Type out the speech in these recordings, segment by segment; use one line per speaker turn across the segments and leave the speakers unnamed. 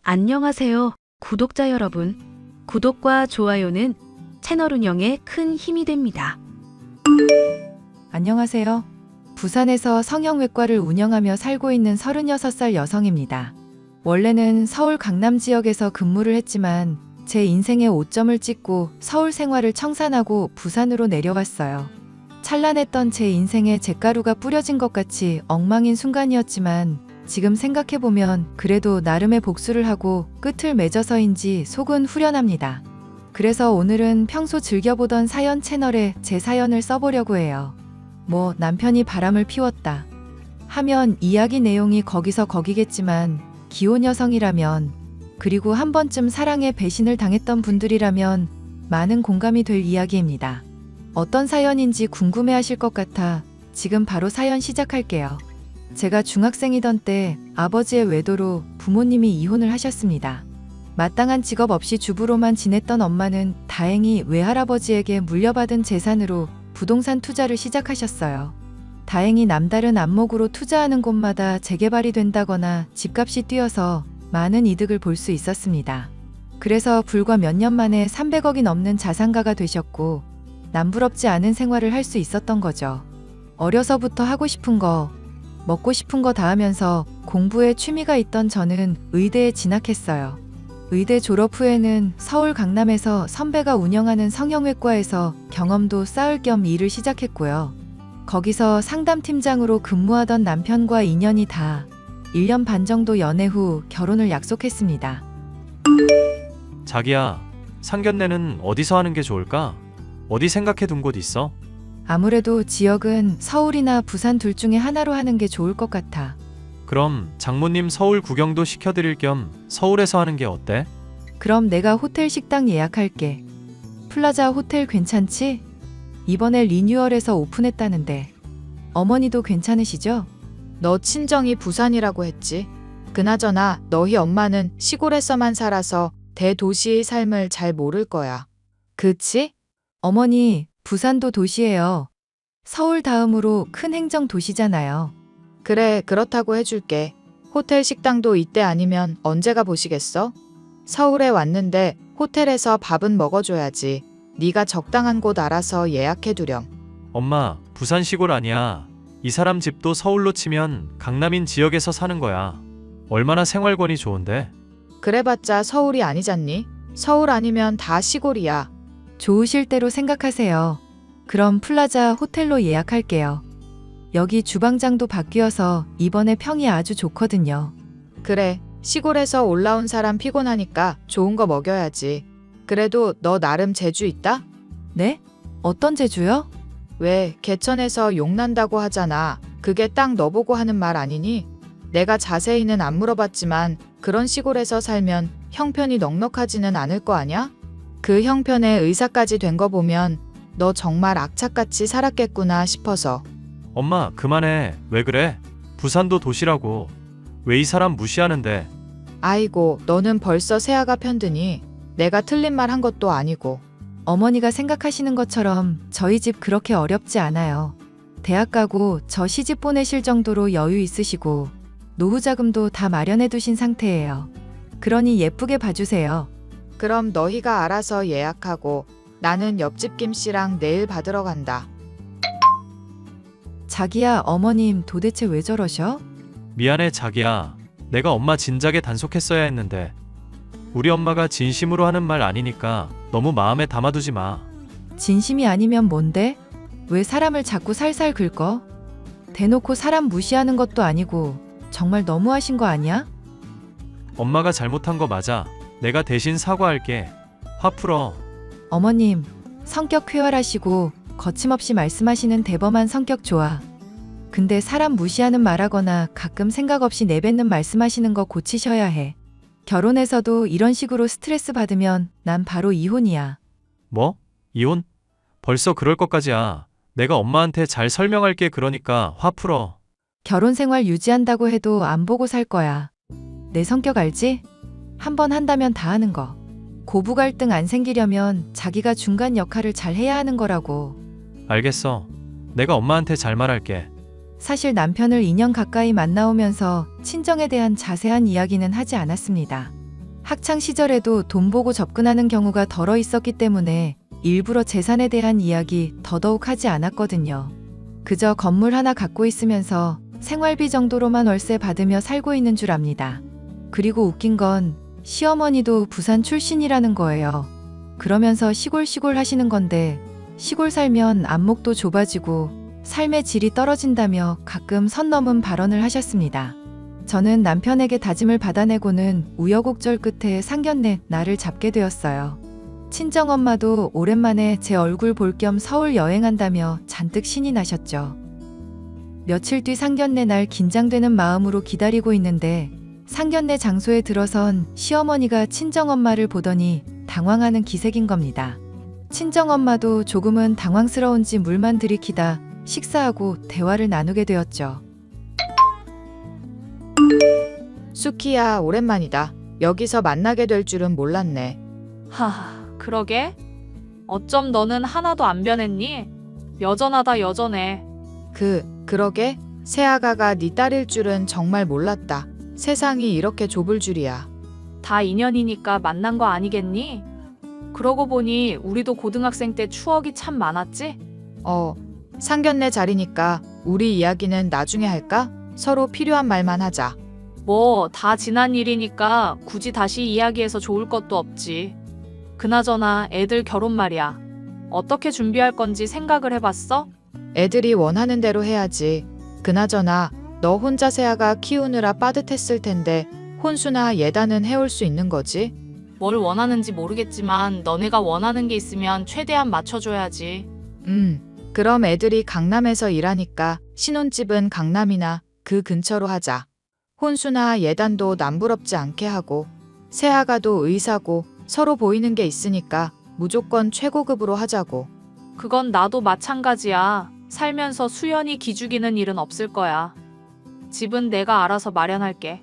안녕하세요, 구독자 여러분. 구독과 좋아요는 채널 운영에 큰 힘이 됩니다.
안녕하세요. 부산에서 성형외과를 운영하며 살고 있는 36살 여성입니다. 원래는 서울 강남 지역에서 근무를 했지만 제 인생의 오점을 찍고 서울 생활을 청산하고 부산으로 내려왔어요. 찬란했던 제 인생에 잿가루가 뿌려진 것 같이 엉망인 순간이었지만 지금 생각해보면 그래도 나름의 복수를 하고 끝을 맺어서인지 속은 후련합니다. 그래서 오늘은 평소 즐겨보던 사연 채널에 제 사연을 써보려고 해요. 뭐 남편이 바람을 피웠다 하면 이야기 내용이 거기서 거기겠지만 기혼 여성이라면 그리고 한 번쯤 사랑에 배신을 당했던 분들이라면 많은 공감이 될 이야기입니다. 어떤 사연인지 궁금해하실 것 같아 지금 바로 사연 시작할게요. 제가 중학생이던 때 아버지의 외도로 부모님이 이혼을 하셨습니다. 마땅한 직업 없이 주부로만 지냈던 엄마는 다행히 외할아버지에게 물려받은 재산으로 부동산 투자를 시작하셨어요. 다행히 남다른 안목으로 투자하는 곳마다 재개발이 된다거나 집값이 뛰어서 많은 이득을 볼 수 있었습니다. 그래서 불과 몇 년 만에 300억이 넘는 자산가가 되셨고 남부럽지 않은 생활을 할 수 있었던 거죠. 어려서부터 하고 싶은 거, 먹고 싶은 거 다 하면서 공부에 취미가 있던 저는 의대에 진학했어요. 의대 졸업 후에는 서울 강남에서 선배가 운영하는 성형외과에서 경험도 쌓을 겸 일을 시작했고요. 거기서 상담팀장으로 근무하던 남편과 인연이 다 1년 반 정도 연애 후 결혼을 약속했습니다.
자기야, 상견례는 어디서 하는 게 좋을까? 어디 생각해 둔 곳 있어?
아무래도 지역은 서울이나 부산 둘 중에 하나로 하는 게 좋을 것 같아.
그럼 장모님 서울 구경도 시켜드릴 겸 서울에서 하는 게 어때?
그럼 내가 호텔 식당 예약할게. 플라자 호텔 괜찮지? 이번에 리뉴얼해서 오픈했다는데. 어머니도 괜찮으시죠?
너 친정이 부산이라고 했지. 그나저나 너희 엄마는 시골에서만 살아서 대도시의 삶을 잘 모를 거야.
그치? 어머니, 부산도 도시예요. 서울 다음으로 큰 행정 도시잖아요.
그래, 그렇다고 해줄게. 호텔 식당도 이때 아니면 언제 가보시겠어? 서울에 왔는데 호텔에서 밥은 먹어줘야지. 네가 적당한 곳 알아서 예약해두렴.
엄마, 부산 시골 아니야. 이 사람 집도 서울로 치면 강남인 지역에서 사는 거야. 얼마나 생활권이 좋은데?
그래봤자 서울이 아니잖니? 서울 아니면 다 시골이야.
좋으실 대로 생각하세요. 그럼 플라자 호텔로 예약할게요. 여기 주방장도 바뀌어서 이번에 평이 아주 좋거든요.
그래, 시골에서 올라온 사람 피곤하니까 좋은 거 먹여야지. 그래도 너 나름 재주 있다?
네? 어떤 재주요?
왜 개천에서 욕 난다고 하잖아. 그게 딱 너보고 하는 말 아니니? 내가 자세히는 안 물어봤지만 그런 시골에서 살면 형편이 넉넉하지는 않을 거 아냐? 그 형편에 의사까지 된 거 보면 너 정말 악착같이 살았겠구나 싶어서.
엄마, 그만해. 왜 그래? 부산도 도시라고. 왜 이 사람 무시하는데?
아이고, 너는 벌써 새아가 편드니? 내가 틀린 말 한 것도 아니고.
어머니가 생각하시는 것처럼 저희 집 그렇게 어렵지 않아요. 대학 가고 저 시집 보내실 정도로 여유 있으시고 노후 자금도 다 마련해 두신 상태예요. 그러니 예쁘게 봐주세요.
그럼 너희가 알아서 예약하고 나는 옆집 김씨랑 내일 받으러 간다.
자기야, 어머님 도대체 왜 저러셔?
미안해, 자기야. 내가 엄마 진작에 단속했어야 했는데. 우리 엄마가 진심으로 하는 말 아니니까 너무 마음에 담아두지 마.
진심이 아니면 뭔데? 왜 사람을 자꾸 살살 긁어? 대놓고 사람 무시하는 것도 아니고 정말 너무하신 거 아니야?
엄마가 잘못한 거 맞아. 내가 대신 사과할게. 화 풀어.
어머님, 성격 쾌활하시고 거침없이 말씀하시는 대범한 성격 좋아. 근데 사람 무시하는 말하거나 가끔 생각 없이 내뱉는 말씀하시는 거 고치셔야 해. 결혼해서도 이런 식으로 스트레스 받으면 난 바로 이혼이야.
뭐? 이혼? 벌써 그럴 것까지야. 내가 엄마한테 잘 설명할게. 그러니까 화 풀어.
결혼 생활 유지한다고 해도 안 보고 살 거야. 내 성격 알지? 한번 한다면 다 하는 거. 고부 갈등 안 생기려면 자기가 중간 역할을 잘 해야 하는 거라고.
알겠어. 내가 엄마한테 잘 말할게.
사실 남편을 2년 가까이 만나오면서 친정에 대한 자세한 이야기는 하지 않았습니다. 학창 시절에도 돈 보고 접근하는 경우가 덜어 있었기 때문에 일부러 재산에 대한 이야기 더더욱 하지 않았거든요. 그저 건물 하나 갖고 있으면서 생활비 정도로만 월세 받으며 살고 있는 줄 압니다. 그리고 웃긴 건 시어머니도 부산 출신이라는 거예요. 그러면서 시골 하시는 건데 시골 살면 안목도 좁아지고 삶의 질이 떨어진다며 가끔 선 넘은 발언을 하셨습니다. 저는 남편에게 다짐을 받아내고는 우여곡절 끝에 상견례 날을 잡게 되었어요. 친정엄마도 오랜만에 제 얼굴 볼 겸 서울 여행한다며 잔뜩 신이 나셨죠. 며칠 뒤 상견례 날 긴장되는 마음으로 기다리고 있는데 상견례 장소에 들어선 시어머니가 친정엄마를 보더니 당황하는 기색인 겁니다. 친정엄마도 조금은 당황스러운지 물만 들이키다 식사하고 대화를 나누게 되었죠.
수키야, 오랜만이다. 여기서 만나게 될 줄은 몰랐네.
그러게? 어쩜 너는 하나도 안 변했니? 여전하다 여전해.
그러게? 새아가가 네 딸일 줄은 정말 몰랐다. 세상이 이렇게 좁을 줄이야.
다 인연이니까 만난 거 아니겠니? 그러고 보니 우리도 고등학생 때 추억이 참 많았지?
상견례 자리니까 우리 이야기는 나중에 할까? 서로 필요한 말만 하자.
뭐 다 지난 일이니까 굳이 다시 이야기해서 좋을 것도 없지. 그나저나 애들 결혼 말이야. 어떻게 준비할 건지 생각을 해봤어?
애들이 원하는 대로 해야지. 그나저나 너 혼자 새아가 키우느라 빠듯했을 텐데 혼수나 예단은 해올 수 있는 거지?
뭘 원하는지 모르겠지만 너네가 원하는 게 있으면 최대한 맞춰줘야지.
그럼 애들이 강남에서 일하니까 신혼집은 강남이나 그 근처로 하자. 혼수나 예단도 남부럽지 않게 하고 새아가도 의사고 서로 보이는 게 있으니까 무조건 최고급으로 하자고.
그건 나도 마찬가지야. 살면서 수연이 기죽이는 일은 없을 거야. 집은 내가 알아서 마련할게.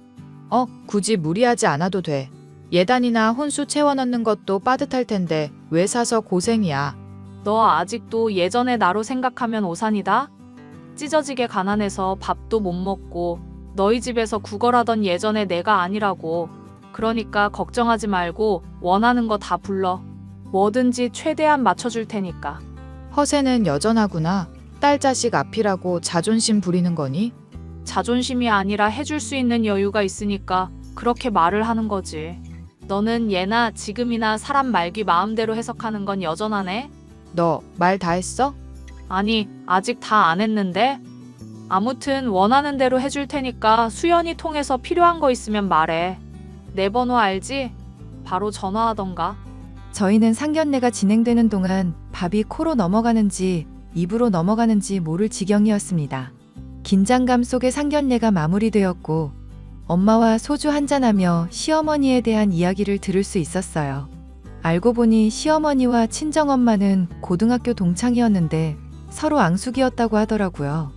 굳이 무리하지 않아도 돼. 예단이나 혼수 채워 넣는 것도 빠듯할 텐데 왜 사서 고생이야.
너 아직도 예전의 나로 생각하면 오산이다? 찢어지게 가난해서 밥도 못 먹고 너희 집에서 구걸하던 예전의 내가 아니라고. 그러니까 걱정하지 말고 원하는 거 다 불러. 뭐든지 최대한 맞춰줄 테니까.
허세는 여전하구나. 딸 자식 앞이라고 자존심 부리는 거니?
자존심이 아니라 해줄 수 있는 여유가 있으니까 그렇게 말을 하는 거지. 너는 예나 지금이나 사람 말귀 마음대로 해석하는 건 여전하네?
너 말 다 했어?
아니, 아직 다 안 했는데? 아무튼 원하는 대로 해줄 테니까 수연이 통해서 필요한 거 있으면 말해. 내 번호 알지? 바로 전화하던가.
저희는 상견례가 진행되는 동안 밥이 코로 넘어가는지 입으로 넘어가는지 모를 지경이었습니다. 긴장감 속에 상견례가 마무리되었고 엄마와 소주 한잔하며 시어머니에 대한 이야기를 들을 수 있었어요. 알고 보니 시어머니와 친정엄마는 고등학교 동창이었는데 서로 앙숙이었다고 하더라고요.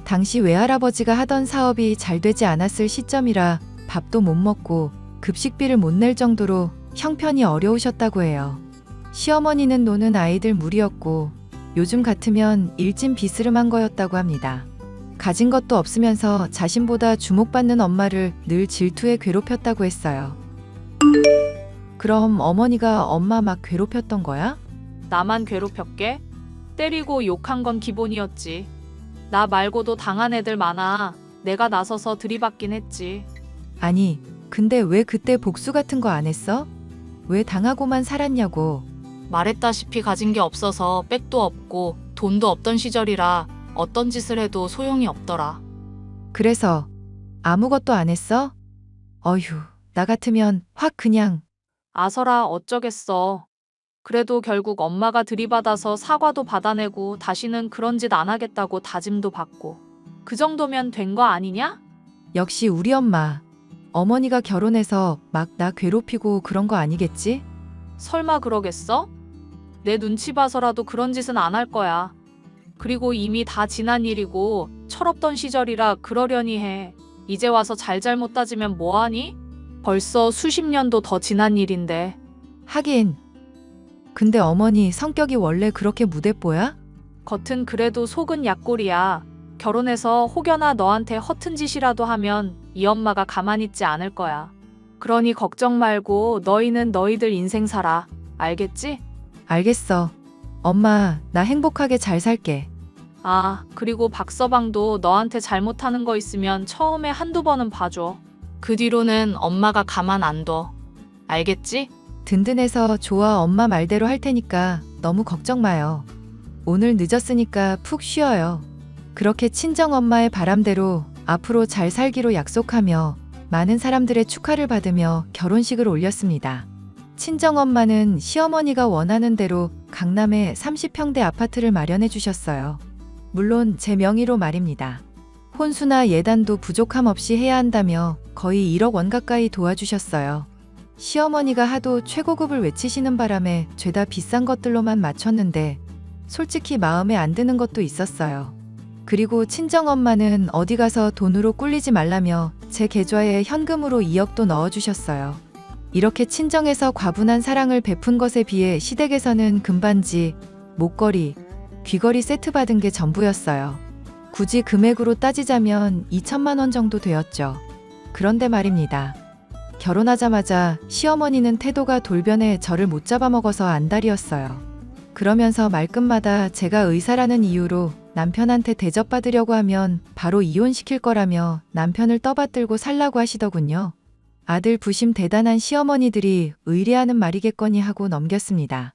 당시 외할아버지가 하던 사업이 잘 되지 않았을 시점이라 밥도 못 먹고 급식비를 못 낼 정도로 형편이 어려우셨다고 해요. 시어머니는 노는 아이들 무리였고 요즘 같으면 일진 비스름한 거였다고 합니다. 가진 것도 없으면서 자신보다 주목받는 엄마를 늘 질투에 괴롭혔다고 했어요. 그럼 어머니가 엄마 막 괴롭혔던 거야?
나만 괴롭혔게? 때리고 욕한 건 기본이었지. 나 말고도 당한 애들 많아. 내가 나서서 들이받긴 했지.
아니, 근데 왜 그때 복수 같은 거 안 했어? 왜 당하고만 살았냐고.
말했다시피 가진 게 없어서 백도 없고 돈도 없던 시절이라 어떤 짓을 해도 소용이 없더라.
그래서 아무것도 안 했어? 어휴, 나 같으면 확 그냥.
아서라 어쩌겠어. 그래도 결국 엄마가 들이받아서 사과도 받아내고 다시는 그런 짓 안 하겠다고 다짐도 받고. 그 정도면 된 거 아니냐?
역시 우리 엄마. 어머니가 결혼해서 막 나 괴롭히고 그런 거 아니겠지?
설마 그러겠어? 내 눈치 봐서라도 그런 짓은 안 할 거야. 그리고 이미 다 지난 일이고 철없던 시절이라 그러려니 해. 이제 와서 잘잘못 따지면 뭐하니? 벌써 수십 년도 더 지난 일인데.
하긴. 근데 어머니 성격이 원래 그렇게 무대뽀야?
겉은 그래도 속은 약골이야. 결혼해서 혹여나 너한테 허튼 짓이라도 하면 이 엄마가 가만히 있지 않을 거야. 그러니 걱정 말고 너희는 너희들 인생 살아. 알겠지?
알겠어. 엄마, 나 행복하게 잘 살게.
아, 그리고 박서방도 너한테 잘못하는 거 있으면 처음에 한두 번은 봐줘. 그 뒤로는 엄마가 가만 안 둬. 알겠지?
든든해서 좋아. 엄마 말대로 할 테니까 너무 걱정 마요. 오늘 늦었으니까 푹 쉬어요. 그렇게 친정엄마의 바람대로 앞으로 잘 살기로 약속하며 많은 사람들의 축하를 받으며 결혼식을 올렸습니다. 친정엄마는 시어머니가 원하는 대로 강남에 30평대 아파트를 마련해 주셨어요. 물론 제 명의로 말입니다. 혼수나 예단도 부족함 없이 해야 한다며 거의 1억 원 가까이 도와주셨어요. 시어머니가 하도 최고급을 외치시는 바람에 죄다 비싼 것들로만 맞췄는데 솔직히 마음에 안 드는 것도 있었어요. 그리고 친정엄마는 어디 가서 돈으로 꿀리지 말라며 제 계좌에 현금으로 2억도 넣어주셨어요. 이렇게 친정에서 과분한 사랑을 베푼 것에 비해 시댁에서는 금반지, 목걸이, 귀걸이 세트 받은 게 전부였어요. 굳이 금액으로 따지자면 2천만 원 정도 되었죠. 그런데 말입니다. 결혼하자마자 시어머니는 태도가 돌변해 저를 못 잡아먹어서 안달이었어요. 그러면서 말끝마다 제가 의사라는 이유로 남편한테 대접받으려고 하면 바로 이혼시킬 거라며 남편을 떠받들고 살라고 하시더군요. 아들 부심 대단한 시어머니들이 의뢰하는 말이겠거니 하고 넘겼습니다.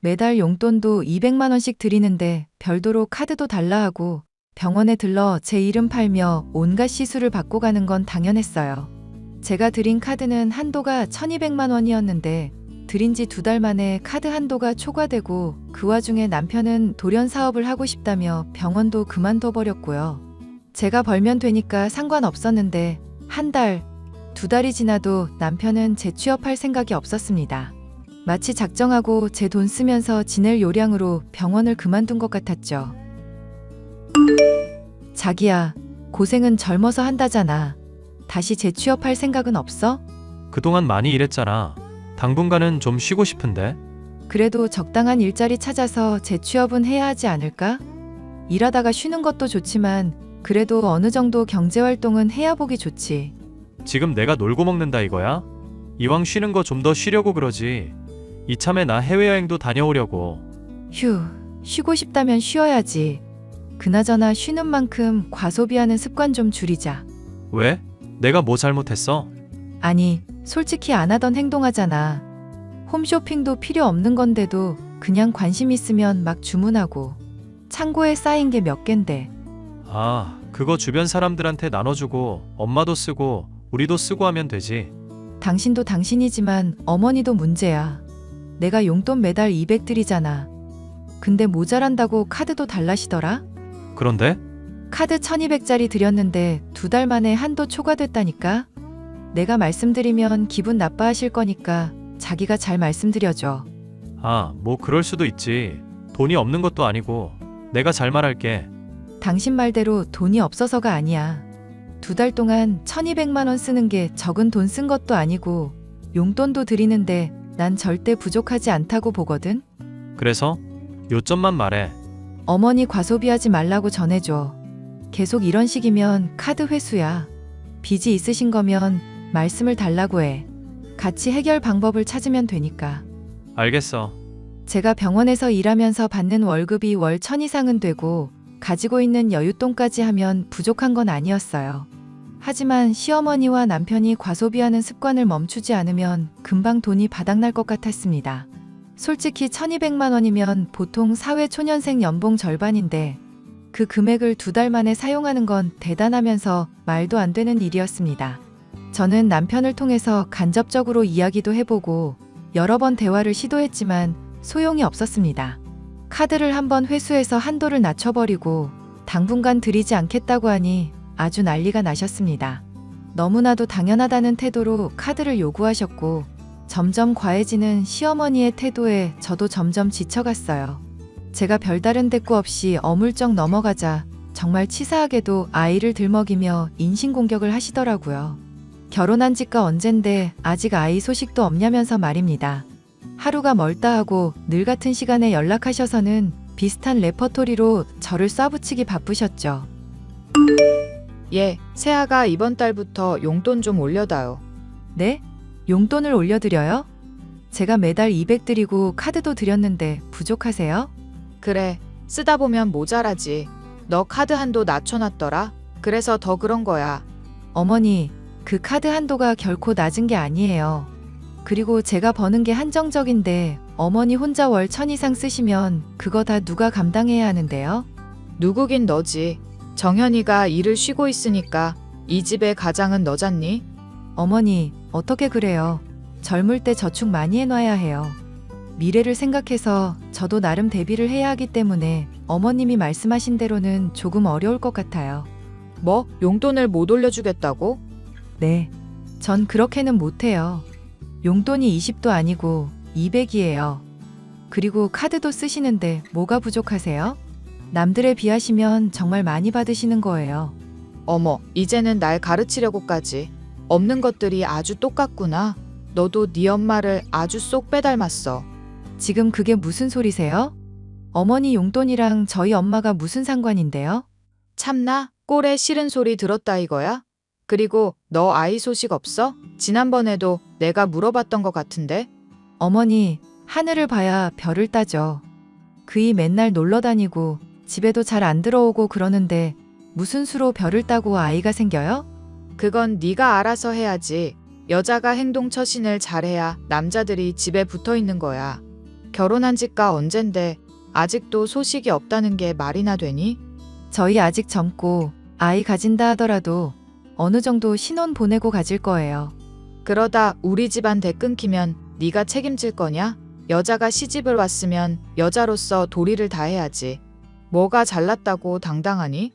매달 용돈도 200만 원씩 드리는데 별도로 카드도 달라 하고 병원에 들러 제 이름 팔며 온갖 시술을 받고 가는 건 당연했어요. 제가 드린 카드는 한도가 1200만 원이었는데 드린 지 2달 만에 카드 한도가 초과되고 그 와중에 남편은 돌연 사업을 하고 싶다며 병원도 그만둬 버렸고요. 제가 벌면 되니까 상관없었는데 한 달, 2달이 지나도 남편은 재취업할 생각이 없었습니다. 마치 작정하고 제 돈 쓰면서 지낼 요량으로 병원을 그만둔 것 같았죠. 자기야, 고생은 젊어서 한다잖아. 다시 재취업할 생각은 없어?
그동안 많이 일했잖아. 당분간은 좀 쉬고 싶은데.
그래도 적당한 일자리 찾아서 재취업은 해야 하지 않을까? 일하다가 쉬는 것도 좋지만 그래도 어느 정도 경제활동은 해야 보기 좋지.
지금 내가 놀고 먹는다 이거야? 이왕 쉬는 거 좀 더 쉬려고 그러지. 이참에 나 해외여행도 다녀오려고.
휴, 쉬고 싶다면 쉬어야지. 그나저나 쉬는 만큼 과소비하는 습관 좀 줄이자.
왜? 내가 뭐 잘못했어?
아니, 솔직히 안 하던 행동하잖아. 홈쇼핑도 필요 없는 건데도 그냥 관심 있으면 막 주문하고. 창고에 쌓인 게 몇 갠데.
아, 그거 주변 사람들한테 나눠주고 엄마도 쓰고 우리도 쓰고 하면 되지.
당신도 당신이지만 어머니도 문제야. 내가 용돈 매달 200 드리잖아. 근데 모자란다고 카드도 달라시더라?
그런데?
카드 1200짜리 드렸는데 2달 만에 한도 초과됐다니까? 내가 말씀드리면 기분 나빠하실 거니까 자기가 잘 말씀드려줘.
아, 뭐 그럴 수도 있지. 돈이 없는 것도 아니고. 내가 잘 말할게.
당신 말대로 돈이 없어서가 아니야. 2달 동안 1200만 원 쓰는 게 적은 돈 쓴 것도 아니고 용돈도 드리는데 난 절대 부족하지 않다고 보거든?
그래서? 요점만 말해.
어머니 과소비하지 말라고 전해줘. 계속 이런 식이면 카드 회수야. 빚이 있으신 거면 말씀을 달라고 해. 같이 해결 방법을 찾으면 되니까.
알겠어.
제가 병원에서 일하면서 받는 월급이 월 1000 이상은 되고 가지고 있는 여윳돈까지 하면 부족한 건 아니었어요. 하지만 시어머니와 남편이 과소비하는 습관을 멈추지 않으면 금방 돈이 바닥날 것 같았습니다. 솔직히 1200만 원이면 보통 사회초년생 연봉 절반인데 그 금액을 2달 만에 사용하는 건 대단하면서 말도 안 되는 일이었습니다. 저는 남편을 통해서 간접적으로 이야기도 해보고 여러 번 대화를 시도했지만 소용이 없었습니다. 카드를 한번 회수해서 한도를 낮춰버리고 당분간 드리지 않겠다고 하니 아주 난리가 나셨습니다. 너무나도 당연하다는 태도로 카드를 요구하셨고 점점 과해지는 시어머니의 태도에 저도 점점 지쳐갔어요. 제가 별다른 대꾸 없이 어물쩍 넘어가자 정말 치사하게도 아이를 들먹이며 인신공격을 하시더라고요. 결혼한 지가 언젠데 아직 아이 소식도 없냐면서 말입니다. 하루가 멀다 하고 늘 같은 시간에 연락하셔서는 비슷한 레퍼토리로 저를 쏴붙이기 바쁘셨죠.
예, 새아가 이번 달부터 용돈 좀 올려다요.
네? 용돈을 올려드려요? 제가 매달 200 드리고 카드도 드렸는데 부족하세요?
그래, 쓰다 보면 모자라지. 너 카드 한도 낮춰놨더라. 그래서 더 그런 거야.
어머니, 그 카드 한도가 결코 낮은 게 아니에요. 그리고 제가 버는 게 한정적인데 어머니 혼자 월 1000 이상 쓰시면 그거 다 누가 감당해야 하는데요?
누구긴 너지. 정현이가 일을 쉬고 있으니까 이 집의 가장은 너잖니?
어머니, 어떻게 그래요? 젊을 때 저축 많이 해놔야 해요. 미래를 생각해서 저도 나름 대비를 해야 하기 때문에 어머님이 말씀하신 대로는 조금 어려울 것 같아요.
뭐? 용돈을 못 올려주겠다고?
네, 전 그렇게는 못해요. 용돈이 20도 아니고 200이에요. 그리고 카드도 쓰시는데 뭐가 부족하세요? 남들에 비하시면 정말 많이 받으시는 거예요.
어머, 이제는 날 가르치려고까지. 없는 것들이 아주 똑같구나. 너도 네 엄마를 아주 쏙 빼닮았어.
지금 그게 무슨 소리세요? 어머니 용돈이랑 저희 엄마가 무슨 상관인데요?
참나? 꼴에 싫은 소리 들었다 이거야? 그리고 너 아이 소식 없어? 지난번에도 내가 물어봤던 것 같은데?
어머니, 하늘을 봐야 별을 따죠. 그이 맨날 놀러 다니고 집에도 잘 안 들어오고 그러는데 무슨 수로 별을 따고 아이가 생겨요?
그건 네가 알아서 해야지. 여자가 행동 처신을 잘해야 남자들이 집에 붙어 있는 거야. 결혼한 지가 언젠데 아직도 소식이 없다는 게 말이나 되니?
저희 아직 젊고 아이 가진다 하더라도 어느 정도 신혼 보내고 가질 거예요.
그러다 우리 집안 대 끊기면 네가 책임질 거냐? 여자가 시집을 왔으면 여자로서 도리를 다해야지. 뭐가 잘났다고 당당하니?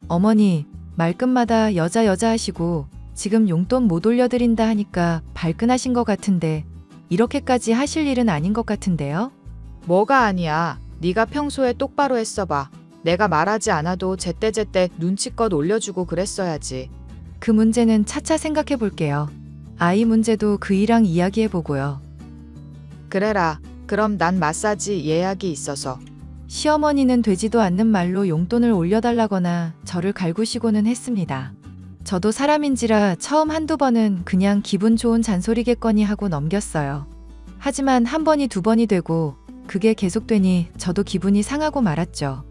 어머니, 말끝마다 여자 하시고 지금 용돈 못 올려드린다 하니까 발끈하신 것 같은데 이렇게까지 하실 일은 아닌 것 같은데요?
뭐가 아니야. 네가 평소에 똑바로 했어봐. 내가 말하지 않아도 제때제때 눈치껏 올려주고 그랬어야지.
그 문제는 차차 생각해 볼게요. 아이 문제도 그이랑 이야기해 보고요.
그래라. 그럼 난 마사지 예약이 있어서.
시어머니는 되지도 않는 말로 용돈을 올려달라거나 저를 갈구시고는 했습니다. 저도 사람인지라 처음 한두 번은 그냥 기분 좋은 잔소리겠거니 하고 넘겼어요. 하지만 한 번이 두 번이 되고 그게 계속되니 저도 기분이 상하고 말았죠.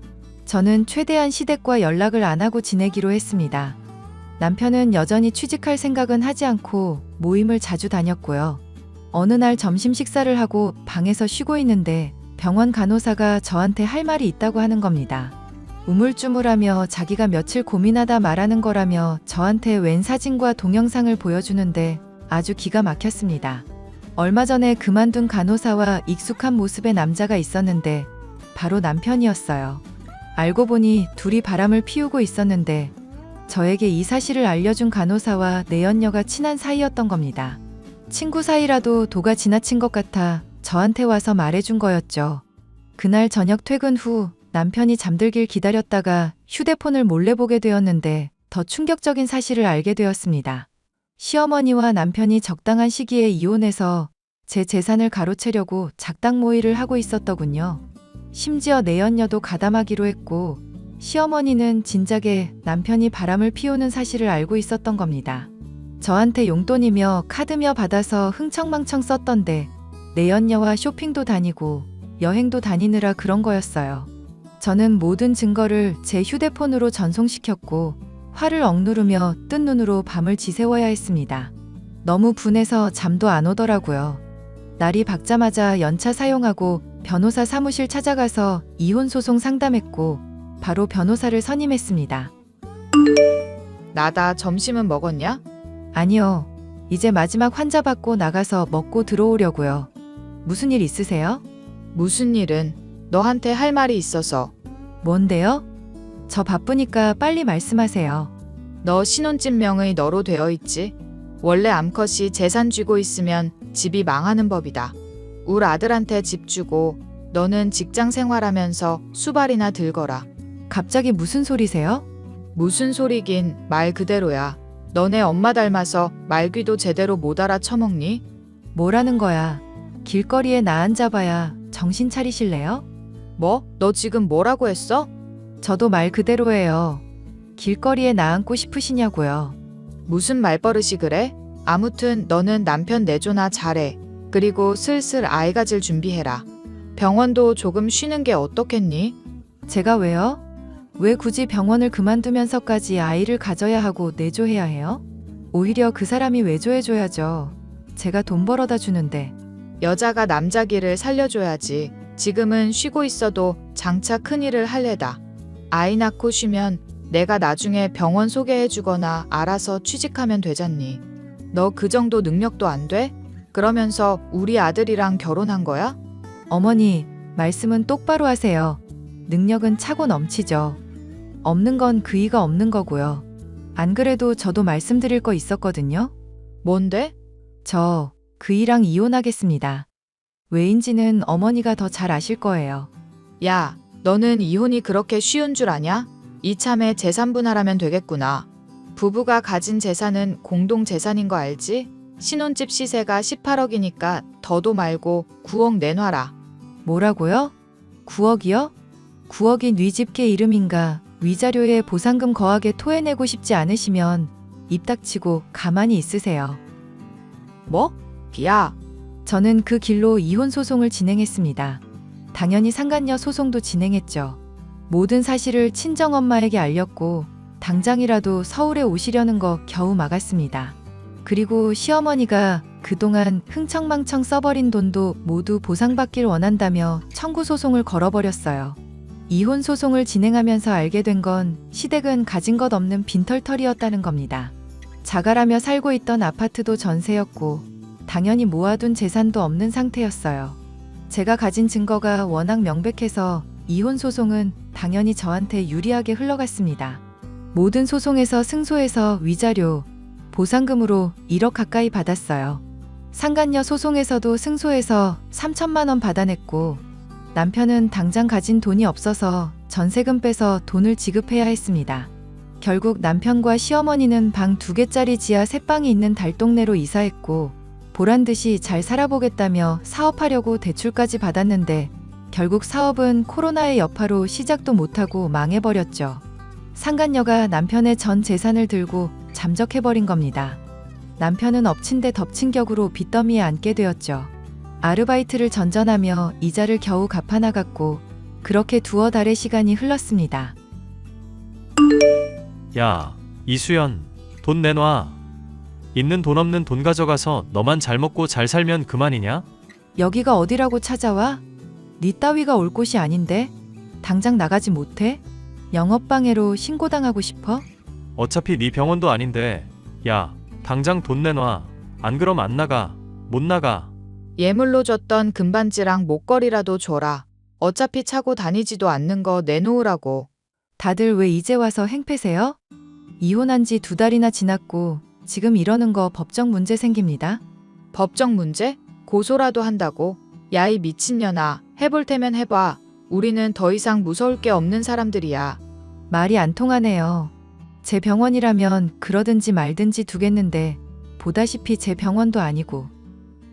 저는 최대한 시댁과 연락을 안 하고 지내기로 했습니다. 남편은 여전히 취직할 생각은 하지 않고 모임을 자주 다녔고요. 어느 날 점심 식사를 하고 방에서 쉬고 있는데 병원 간호사가 저한테 할 말이 있다고 하는 겁니다. 우물쭈물하며 자기가 며칠 고민하다 말하는 거라며 저한테 웬 사진과 동영상을 보여주는데 아주 기가 막혔습니다. 얼마 전에 그만둔 간호사와 익숙한 모습의 남자가 있었는데 바로 남편이었어요. 알고 보니 둘이 바람을 피우고 있었는데 저에게 이 사실을 알려준 간호사와 내연녀가 친한 사이였던 겁니다. 친구 사이라도 도가 지나친 것 같아 저한테 와서 말해준 거였죠. 그날 저녁 퇴근 후 남편이 잠들길 기다렸다가 휴대폰을 몰래 보게 되었는데 더 충격적인 사실을 알게 되었습니다. 시어머니와 남편이 적당한 시기에 이혼해서 제 재산을 가로채려고 작당 모의를 하고 있었더군요. 심지어 내연녀도 가담하기로 했고 시어머니는 진작에 남편이 바람을 피우는 사실을 알고 있었던 겁니다. 저한테 용돈이며 카드며 받아서 흥청망청 썼던데 내연녀와 쇼핑도 다니고 여행도 다니느라 그런 거였어요. 저는 모든 증거를 제 휴대폰으로 전송시켰고 화를 억누르며 뜬 눈으로 밤을 지새워야 했습니다. 너무 분해서 잠도 안 오더라고요. 날이 밝자마자 연차 사용하고 변호사 사무실 찾아가서 이혼 소송 상담했고 바로 변호사를 선임했습니다.
나다. 점심은 먹었냐?
아니요. 이제 마지막 환자 받고 나가서 먹고 들어오려고요. 무슨 일 있으세요?
무슨 일은? 너한테 할 말이 있어서.
뭔데요? 저 바쁘니까 빨리 말씀하세요.
너 신혼집명의 너로 되어 있지? 원래 암컷이 재산 쥐고 있으면 집이 망하는 법이다. 울 아들한테 집 주고 너는 직장 생활하면서 수발이나 들거라.
갑자기 무슨 소리세요?
무슨 소리긴 말 그대로야. 너네 엄마 닮아서 말귀도 제대로 못 알아쳐먹니?
뭐라는 거야? 길거리에 나 앉아봐야 정신 차리실래요?
뭐? 너 지금 뭐라고 했어?
저도 말 그대로예요. 길거리에 나 앉고 싶으시냐고요.
무슨 말버릇이 그래? 아무튼 너는 남편 내조나 잘해. 그리고 슬슬 아이 가질 준비해라. 병원도 조금 쉬는 게 어떻겠니?
제가 왜요? 왜 굳이 병원을 그만두면서까지 아이를 가져야 하고 내조해야 해요? 오히려 그 사람이 외조해줘야죠. 제가 돈 벌어다 주는데.
여자가 남자 길을 살려줘야지. 지금은 쉬고 있어도 장차 큰일을 할 애다. 아이 낳고 쉬면 내가 나중에 병원 소개해주거나 알아서 취직하면 되잖니. 너 그 정도 능력도 안 돼? 그러면서 우리 아들이랑 결혼한 거야?
어머니, 말씀은 똑바로 하세요. 능력은 차고 넘치죠. 없는 건 그이가 없는 거고요. 안 그래도 저도 말씀드릴 거 있었거든요.
뭔데?
저 그이랑 이혼하겠습니다. 왜인지는 어머니가 더 잘 아실 거예요.
야, 너는 이혼이 그렇게 쉬운 줄 아냐? 이참에 재산 분할하면 되겠구나. 부부가 가진 재산은 공동 재산인 거 알지? 신혼집 시세가 18억이니까 더도 말고 9억 내놔라.
뭐라고요? 9억이요? 9억이 네 집게 이름인가? 위자료에 보상금 거하게 토해내고 싶지 않으시면 입 닥치고 가만히 있으세요.
뭐? 야,
저는 그 길로 이혼 소송을 진행했습니다. 당연히 상간녀 소송도 진행했죠. 모든 사실을 친정엄마에게 알렸고 당장이라도 서울에 오시려는 거 겨우 막았습니다. 그리고 시어머니가 그동안 흥청망청 써버린 돈도 모두 보상받길 원한다며 청구 소송을 걸어버렸어요. 이혼 소송을 진행하면서 알게 된 건 시댁은 가진 것 없는 빈털터리였다는 겁니다. 자갈하며 살고 있던 아파트도 전세였고 당연히 모아둔 재산도 없는 상태였어요. 제가 가진 증거가 워낙 명백해서 이혼 소송은 당연히 저한테 유리하게 흘러갔습니다. 모든 소송에서 승소해서 위자료, 보상금으로 1억 가까이 받았어요. 상간녀 소송에서도 승소해서 3천만 원 받아냈고 남편은 당장 가진 돈이 없어서 전세금 빼서 돈을 지급해야 했습니다. 결국 남편과 시어머니는 방 2개짜리 지하 3방이 있는 달동네로 이사했고 보란듯이 잘 살아보겠다며 사업하려고 대출까지 받았는데 결국 사업은 코로나의 여파로 시작도 못하고 망해버렸죠. 상간녀가 남편의 전 재산을 들고 잠적해버린 겁니다. 남편은 엎친 데 덮친 격으로 빚더미에 앉게 되었죠. 아르바이트를 전전하며 이자를 겨우 갚아나갔고 그렇게 두어 달의 시간이 흘렀습니다.
야, 이수연, 돈 내놔. 있는 돈 없는 돈 가져가서 너만 잘 먹고 잘 살면 그만이냐?
여기가 어디라고 찾아와? 네 따위가 올 곳이 아닌데? 당장 나가지 못해? 영업방해로 신고당하고 싶어?
어차피 네 병원도 아닌데. 야, 당장 돈 내놔. 안 그럼 안 나가. 못 나가.
예물로 줬던 금반지랑 목걸이라도 줘라. 어차피 차고 다니지도 않는 거 내놓으라고.
다들 왜 이제 와서 행패세요? 이혼한 지 2달이나 지났고 지금 이러는 거 법적 문제 생깁니다.
법적 문제? 고소라도 한다고? 야, 이 미친년아. 해볼 테면 해봐. 우리는 더 이상 무서울 게 없는 사람들이야.
말이 안 통하네요. 제 병원이라면 그러든지 말든지 두겠는데 보다시피 제 병원도 아니고.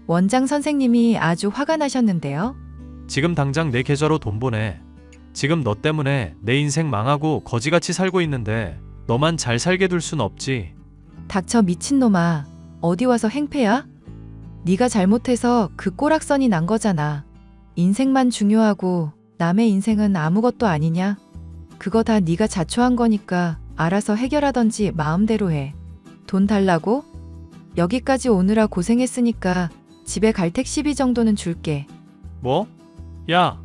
원장 선생님이 아주 화가 나셨는데요.
지금 당장 내 계좌로 돈 보내. 지금 너 때문에 내 인생 망하고 거지같이 살고 있는데 너만 잘 살게 둘 순 없지.
닥쳐 미친놈아. 어디 와서 행패야? 네가 잘못해서 그 꼬락선이 난 거잖아. 인생만 중요하고 남의 인생은 아무것도 아니냐? 그거 다 네가 자초한 거니까 알아서 해결하던지 마음대로 해. 돈 달라고? 여기까지 오느라 고생했으니까 집에 갈 택시비 정도는 줄게.
뭐? 야,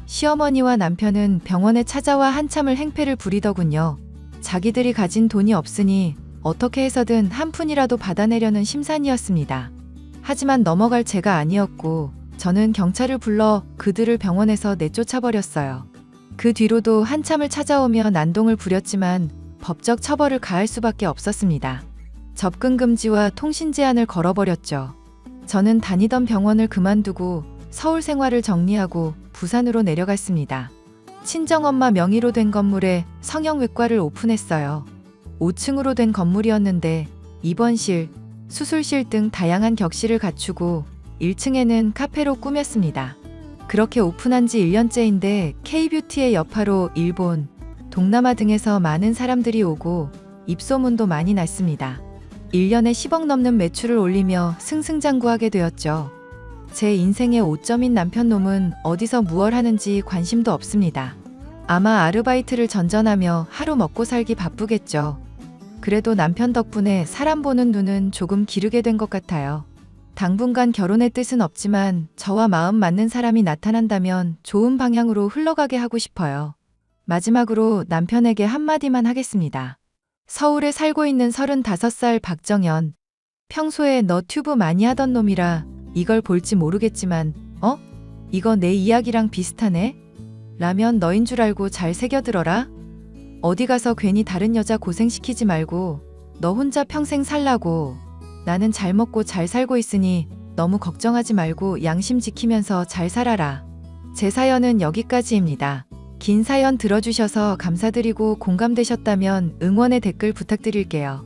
시어머니와 남편은 병원에 찾아와 한참을 행패를 부리더군요. 자기들이 가진 돈이 없으니 어떻게 해서든 한 푼이라도 받아내려는 심산이었습니다. 하지만 넘어갈 제가 아니었고 저는 경찰을 불러 그들을 병원에서 내쫓아버렸어요. 그 뒤로도 한참을 찾아오며 난동을 부렸지만 법적 처벌을 가할 수밖에 없었습니다. 접근 금지와 통신 제한을 걸어버렸죠. 저는 다니던 병원을 그만두고 서울 생활을 정리하고 부산으로 내려갔습니다. 친정엄마 명의로 된 건물에 성형외과를 오픈했어요. 5층으로 된 건물이었는데 입원실, 수술실 등 다양한 격실을 갖추고 1층에는 카페로 꾸몄습니다. 그렇게 오픈한 지 1년째인데 K뷰티의 여파로 일본, 동남아 등에서 많은 사람들이 오고 입소문도 많이 났습니다. 1년에 10억 넘는 매출을 올리며 승승장구하게 되었죠. 제 인생의 오점인 남편놈은 어디서 무얼 하는지 관심도 없습니다. 아마 아르바이트를 전전하며 하루 먹고 살기 바쁘겠죠. 그래도 남편 덕분에 사람 보는 눈은 조금 기르게 된 것 같아요. 당분간 결혼의 뜻은 없지만 저와 마음 맞는 사람이 나타난다면 좋은 방향으로 흘러가게 하고 싶어요. 마지막으로 남편에게 한마디만 하겠습니다. 서울에 살고 있는 35살 박정현. 평소에 너 튜브 많이 하던 놈이라 이걸 볼지 모르겠지만 이거 내 이야기랑 비슷하네? 라면 너인 줄 알고 잘 새겨들어라. 어디 가서 괜히 다른 여자 고생시키지 말고 너 혼자 평생 살라고. 나는 잘 먹고 잘 살고 있으니 너무 걱정하지 말고 양심 지키면서 잘 살아라. 제 사연은 여기까지입니다. 긴 사연 들어주셔서 감사드리고 공감되셨다면 응원의 댓글 부탁드릴게요.